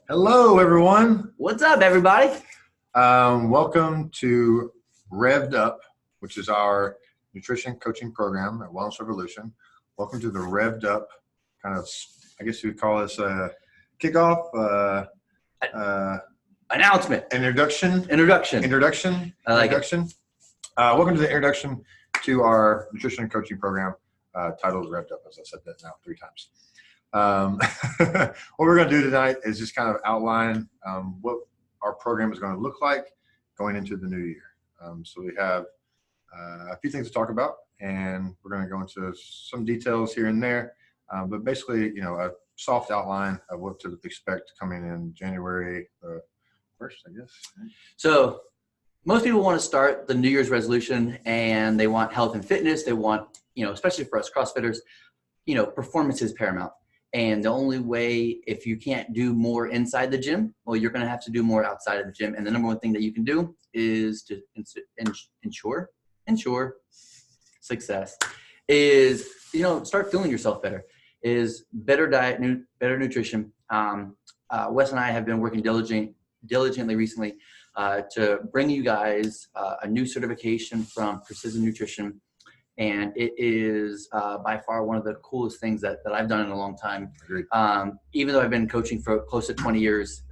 Hello, everyone. What's up, everybody? Welcome to Revved Up, which is our nutrition coaching program at Wellness Revolution. Welcome to the Revved Up kind of, I guess you would call this a kickoff, Announcement. introduction. I like it. Welcome to the introduction to our nutrition coaching program titled Revved Up, as I said that now 3 times. What we're going to do tonight is just kind of outline what our program is going to look like going into the new year. So we have a few things to talk about, and we're going to go into some details here and there, but basically, a soft outline of what to expect coming in January 1st, I guess. So most people want to start the New Year's resolution, and they want health and fitness. They want, especially for us CrossFitters, performance is paramount. And the only way, if you can't do more inside the gym, well, you're going to have to do more outside of the gym. And the number one thing that you can do is to ensure success is, start feeling yourself better, is better diet, better nutrition. Wes and I have been working diligently recently to bring you guys a new certification from Precision Nutrition. And it is by far one of the coolest things that I've done in a long time. Even though I've been coaching for close to 20 years,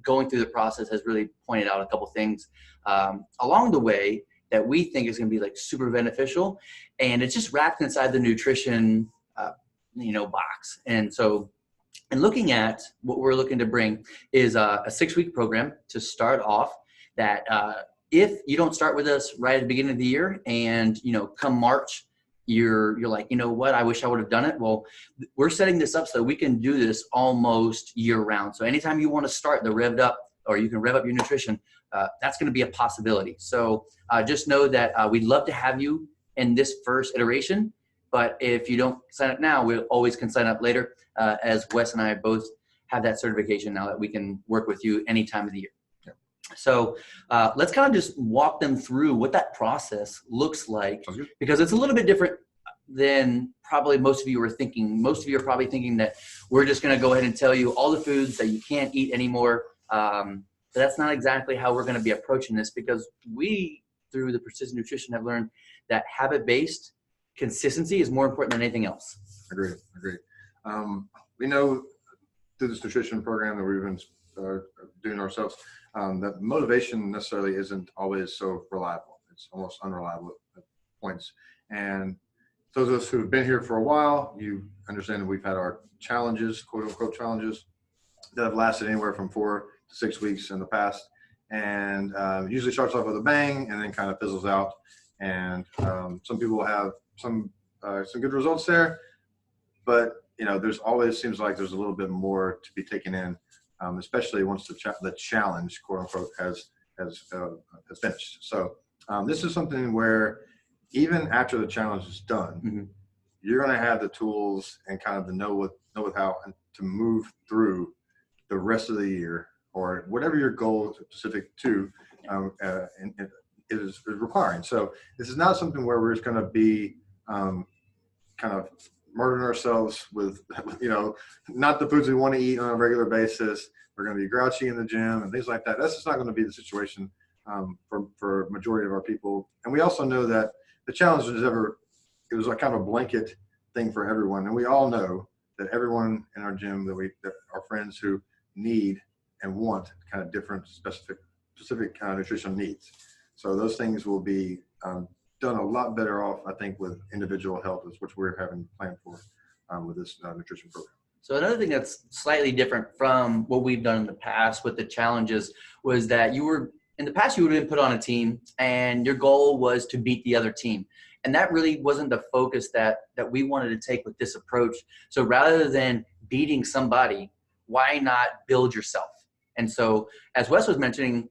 going through the process has really pointed out a couple things along the way that we think is going to be like super beneficial. And it's just wrapped inside the nutrition, box. And so, and looking at what we're looking to bring is a 6-week program to start off that if you don't start with us right at the beginning of the year and, come March, you're like, what, I wish I would have done it. Well, we're setting this up so that we can do this almost year round. So anytime you want to start the Revved Up, or you can rev up your nutrition, that's going to be a possibility. So just know that we'd love to have you in this first iteration. But if you don't sign up now, we always can sign up later, as Wes and I both have that certification now that we can work with you any time of the year. So let's kind of just walk them through what that process looks like, because it's a little bit different than probably most of you are thinking. Most of you are probably thinking that we're just going to go ahead and tell you all the foods that you can't eat anymore. But that's not exactly how we're going to be approaching this, because we, through the Precision Nutrition, have learned that habit-based consistency is more important than anything else. Agreed. We know through this nutrition program that we've been doing ourselves, that motivation necessarily isn't always so reliable. It's almost unreliable at points. And those of us who have been here for a while, you understand that we've had our challenges, quote unquote challenges, that have lasted anywhere from 4 to 6 weeks in the past. And usually starts off with a bang and then kind of fizzles out. And some people will have some good results there, but there's always seems like there's a little bit more to be taken in. Especially once the challenge, quote unquote, has finished. So this is something where even after the challenge is done, you're going to have the tools and kind of the know how to move through the rest of the year, or whatever your goal is specific to is requiring. So this is not something where we're just going to be kind of murdering ourselves with, not the foods we want to eat on a regular basis. We're going to be grouchy in the gym and things like that. That's just not going to be the situation for majority of our people. And we also know that the challenge it was like kind of a blanket thing for everyone. And we all know that everyone in our gym that our friends who need and want kind of different specific kind of nutrition needs. So those things will be done a lot better off, I think, with individual help, which we're having planned for with this nutrition program. So another thing that's slightly different from what we've done in the past with the challenges was that you would have been put on a team and your goal was to beat the other team. And that really wasn't the focus that we wanted to take with this approach. So rather than beating somebody, why not build yourself? And so as Wes was mentioning,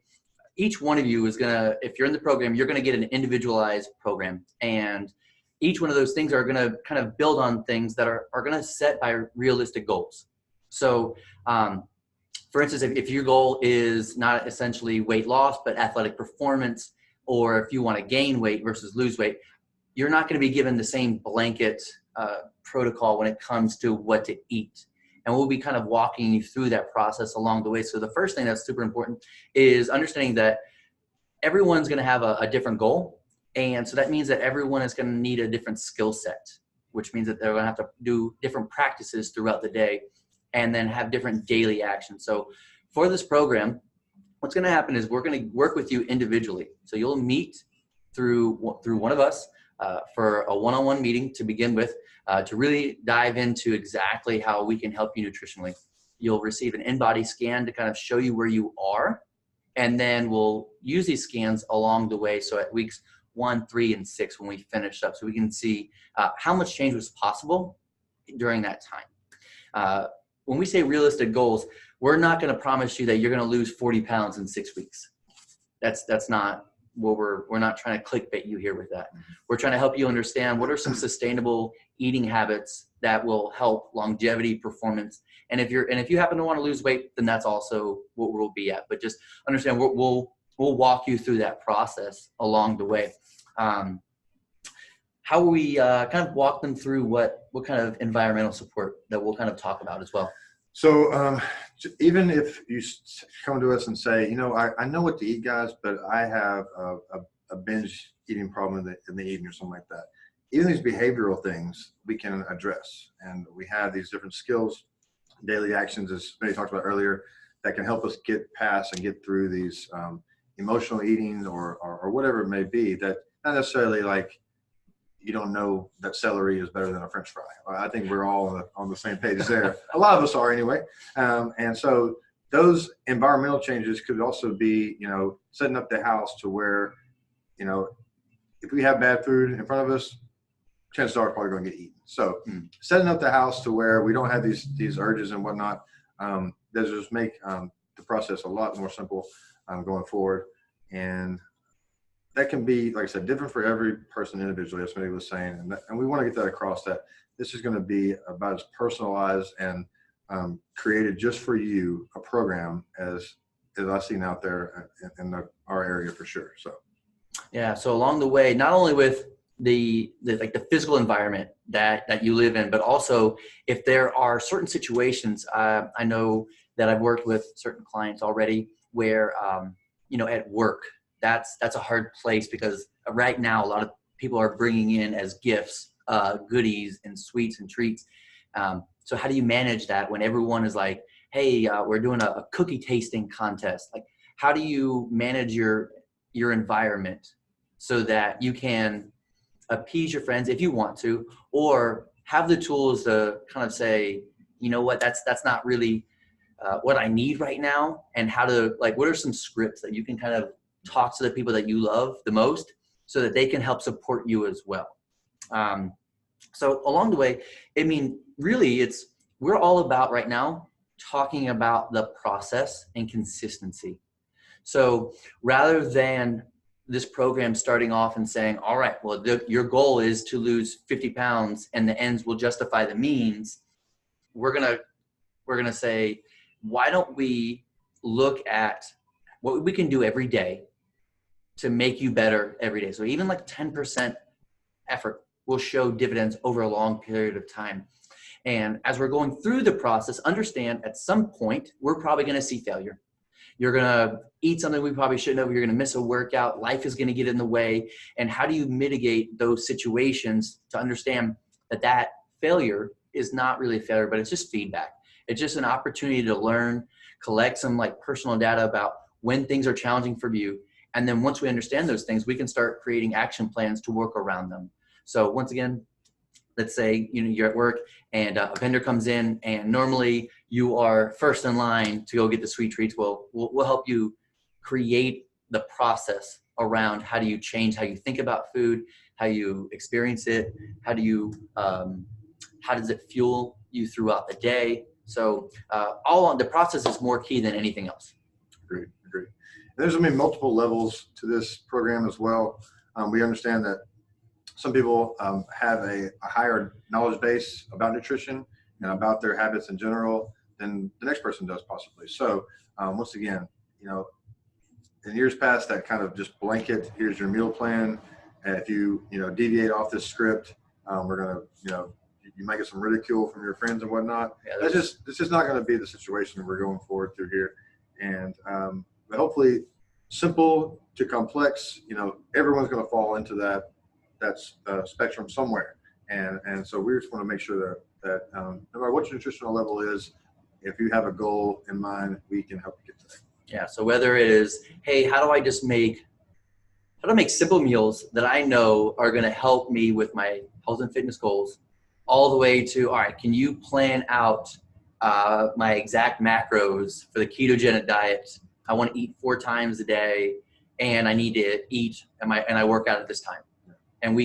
each one of you is going to, if you're in the program, you're going to get an individualized program. And each one of those things are going to kind of build on things that are going to set by realistic goals. So, for instance, if your goal is not essentially weight loss, but athletic performance, or if you want to gain weight versus lose weight, you're not going to be given the same blanket protocol when it comes to what to eat. And we'll be kind of walking you through that process along the way. So the first thing that's super important is understanding that everyone's going to have a different goal. And so that means that everyone is going to need a different skill set, which means that they're going to have to do different practices throughout the day and then have different daily actions. So for this program, what's going to happen is we're going to work with you individually. So you'll meet through one of us for a one-on-one meeting to begin with, to really dive into exactly how we can help you nutritionally. You'll receive an in-body scan to kind of show you where you are, and then we'll use these scans along the way. So at weeks 1, 3, and 6, when we finish up, so we can see how much change was possible during that time. When we say realistic goals, we're not going to promise you that you're going to lose 40 pounds in 6 weeks. That's not what we're not trying to clickbait you here with that. We're trying to help you understand what are some sustainable eating habits that will help longevity, performance. And if you happen to want to lose weight, then that's also what we'll be at. But just understand we'll walk you through that process along the way. How we kind of walk them through what kind of environmental support that we'll kind of talk about as well. So even if you come to us and say, I know what to eat, guys, but I have a binge eating problem in the evening or something like that. Even these behavioral things we can address. And we have these different skills, daily actions, as Benny talked about earlier, that can help us get past and get through these emotional eating or whatever it may be, that not necessarily like you don't know that celery is better than a French fry. I think we're all on the same page there. A lot of us are anyway. And so those environmental changes could also be, setting up the house to where, if we have bad food in front of us, chances are it's probably going to get eaten. So setting up the house to where we don't have these urges and whatnot, does just make the process a lot more simple going forward. And that can be, like I said, different for every person individually, as somebody was saying. And we want to get that across, that this is going to be about as personalized and created just for you a program as I've seen out there in our area for sure. So, yeah. So along the way, not only with the physical environment that you live in, but also if there are certain situations, I know that I've worked with certain clients already where, at work, that's a hard place, because right now a lot of people are bringing in as gifts, goodies and sweets and treats. So how do you manage that when everyone is like, hey, we're doing a cookie tasting contest? Like, how do you manage your environment so that you can appease your friends if you want to, or have the tools to kind of say, you know what, that's not really what I need right now, and how to, what are some scripts that you can kind of talk to the people that you love the most so that they can help support you as well. So along the way, really we're all about right now talking about the process and consistency. So rather than this program starting off and saying, all right, well, your goal is to lose 50 pounds and the ends will justify the means, we're going to say, why don't we look at what we can do every day to make you better every day? So even 10% effort will show dividends over a long period of time. And as we're going through the process, understand at some point, we're probably going to see failure. You're going to eat something we probably shouldn't have. You're going to miss a workout. Life is going to get in the way. And how do you mitigate those situations to understand that failure is not really a failure, but it's just feedback. It's just an opportunity to learn, collect some personal data about when things are challenging for you. And then once we understand those things, we can start creating action plans to work around them. So once again, let's say you're at work and a vendor comes in, and normally you are first in line to go get the sweet treats. Well, we'll help you create the process around how do you change how you think about food, how you experience it, how does it fuel you throughout the day. So the process is more key than anything else. Agreed. There's going to be multiple levels to this program as well. We understand that some people have a higher knowledge base about nutrition and about their habits in general than the next person does possibly. So once again, in years past, that kind of just blanket, here's your meal plan. And if you deviate off this script, we're going to, you might get some ridicule from your friends and whatnot. Yeah, This is not going to be the situation that we're going forward through here. And but hopefully, simple to complex, everyone's going to fall into that spectrum somewhere. And so we just want to make sure that no matter what your nutritional level is, if you have a goal in mind, we can help you get to that. Yeah. So whether it is, hey, how do I make simple meals that I know are going to help me with my health and fitness goals, all the way to, all right, can you plan out my exact macros for the ketogenic diet? I want to eat 4 times a day, and I need to eat, and I work out at this time. And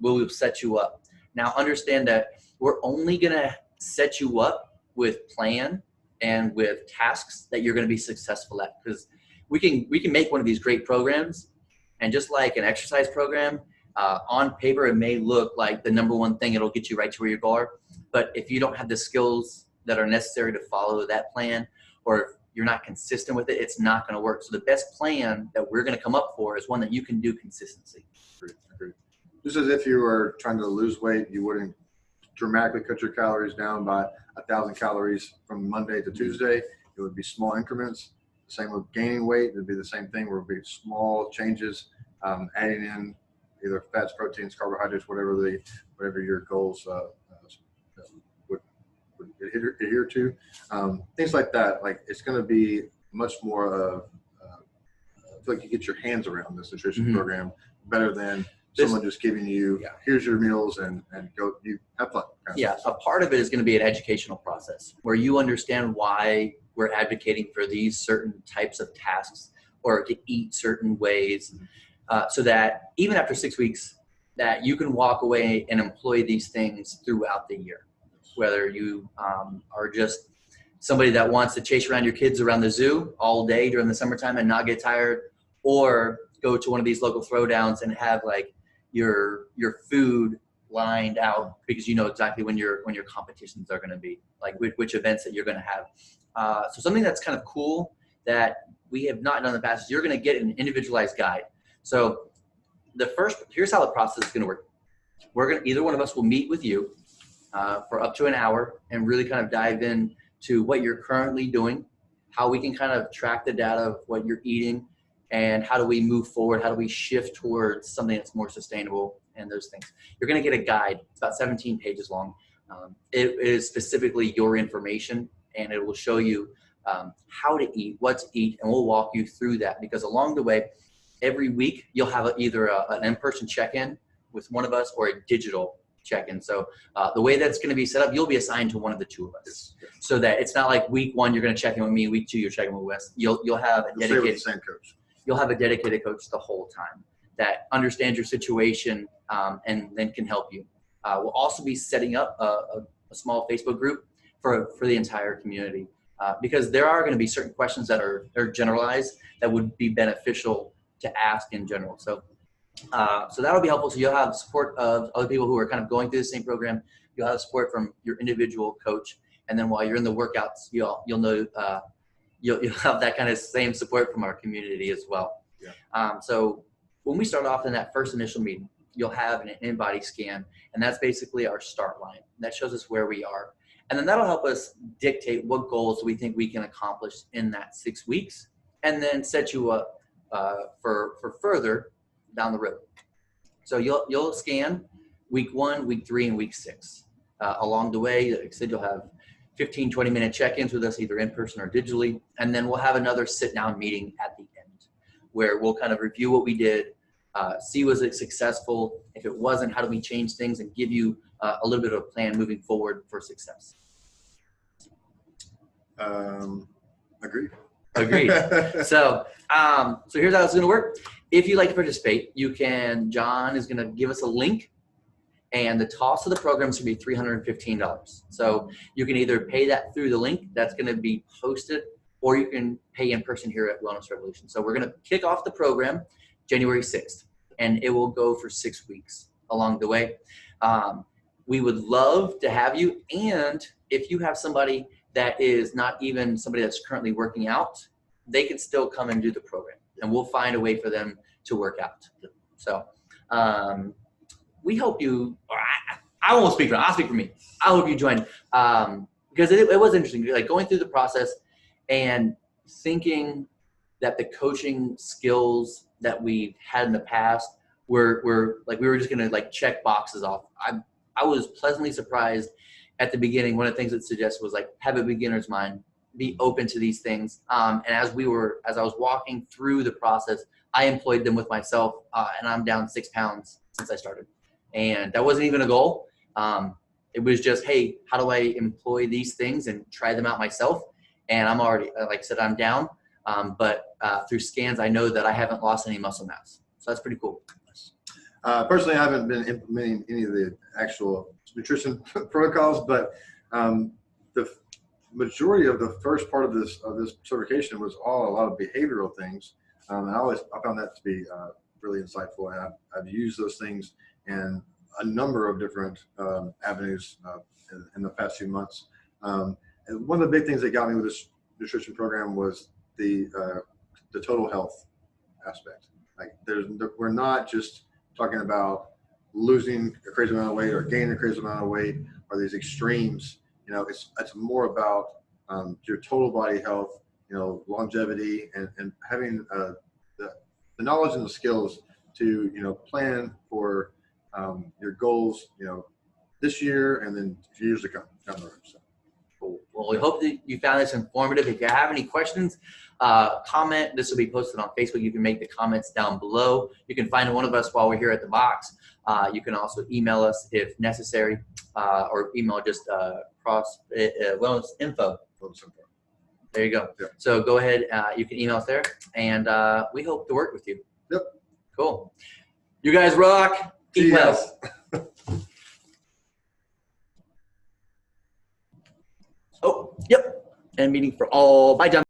we'll set you up. Now, understand that we're only going to set you up with plan and with tasks that you're going to be successful at, because we can make one of these great programs, and just like an exercise program, on paper it may look like the number one thing, it'll get you right to where you are, but if you don't have the skills that are necessary to follow that plan, or if you're not consistent with it, it's not going to work. So the best plan that we're going to come up for is one that you can do consistently. Agreed. Just as if you were trying to lose weight, you wouldn't dramatically cut your calories down by 1,000 calories from Monday to Tuesday. It would be small increments. Same with gaining weight. It'd be the same thing, where it would be small changes, adding in either fats, proteins, carbohydrates, whatever your goals would adhere to. Things like that. Like, it's going to be much more of, I feel like you get your hands around this nutrition program better than someone just giving you, here's your meals and go, you have fun. Yeah, a part of it is going to be an educational process where you understand why we're advocating for these certain types of tasks, or to eat certain ways, so that even after 6 weeks, that you can walk away and employ these things throughout the year. Whether you are just somebody that wants to chase around your kids around the zoo all day during the summertime and not get tired, or go to one of these local throwdowns and have like your food lined out, because you know exactly when your competitions are going to be, like which events that you're going to have. So something that's kind of cool that we have not done in the past is you're going to get an individualized guide. So here's how the process is going to work. Either one of us will meet with you for up to an hour and really kind of dive in to what you're currently doing, how we can kind of track the data of what you're eating, and how do we move forward? How do we shift towards something that's more sustainable, and those things. You're going to get a guide. It's about 17 pages long. It is specifically your information, and it will show you how to eat, what to eat, and we'll walk you through that, because along the way, every week you'll have either an in-person check-in with one of us or a digital check-in. So the way that's going to be set up, you'll be assigned to one of the two of us, so that it's not like week 1 you're going to check in with me, week 2 you're checking with Wes. You'll have a dedicated same coach. You'll have a dedicated coach the whole time that understands your situation, and then can help you. We'll also be setting up a small Facebook group for the entire community, because there are going to be certain questions that are generalized that would be beneficial to ask in general. So that'll be helpful. So you'll have support of other people who are kind of going through the same program. You'll have support from your individual coach, and then while you're in the workouts, you'll know you'll have that kind of same support from our community as well. Yeah. So when we start off in that first initial meeting, you'll have an in-body scan, and that's basically our start line. That shows us where we are. And then that'll help us dictate what goals we think we can accomplish in that 6 weeks, and then set you up for further down the road. So you'll scan week 1, week 3, and week 6. Along the way, like I said, you'll have 15, 20-minute check-ins with us, either in person or digitally. And then we'll have another sit-down meeting at the end, where we'll kind of review what we did, see was it successful. If it wasn't, how do we change things, and give you a little bit of a plan moving forward for success. Agreed. So here's how it's going to work. If you'd like to participate, John is going to give us a link, and the cost of the program is going to be $315. So you can either pay that through the link that's going to be posted, or you can pay in person here at Wellness Revolution. So we're going to kick off the program January 6th, and it will go for 6 weeks along the way. We would love to have you. And if you have somebody that is not even somebody that's currently working out, they can still come and do the program, and we'll find a way for them to work out. So we hope I won't speak for I'll speak for me. I hope you join, because it was interesting, like going through the process and thinking that the coaching skills that we had in the past were like, we were just going to like check boxes off. I was pleasantly surprised at the beginning. One of the things it suggests was like, have a beginner's mind, be open to these things. And as I was walking through the process, I employed them with myself, and I'm down 6 pounds since I started. And that wasn't even a goal. It was just, hey, how do I employ these things and try them out myself? And I'm already, like I said, I'm down. But through scans, I know that I haven't lost any muscle mass. So that's pretty cool. Personally, I haven't been implementing any of the actual nutrition protocols, but the majority of the first part of this certification was a lot of behavioral things. And I found that to be really insightful. And I've used those things in a number of different avenues in the past few months. And one of the big things that got me with this nutrition program was the total health aspect. Like we're not just talking about losing a crazy amount of weight or gaining a crazy amount of weight or these extremes. It's more about your total body health, longevity, and having the knowledge and the skills to plan for your goals, this year and then years to come down the road. So. Cool. Well, we hope that you found this informative. If you have any questions, comment. This will be posted on Facebook. You can make the comments down below. You can find one of us while we're here at the box. You can also email us if necessary, or email just wellness info. There you go. Yep. So go ahead. You can email us there, and we hope to work with you. Yep. Cool. You guys rock. Eat well. Oh, yep. And meeting for all. Bye, John.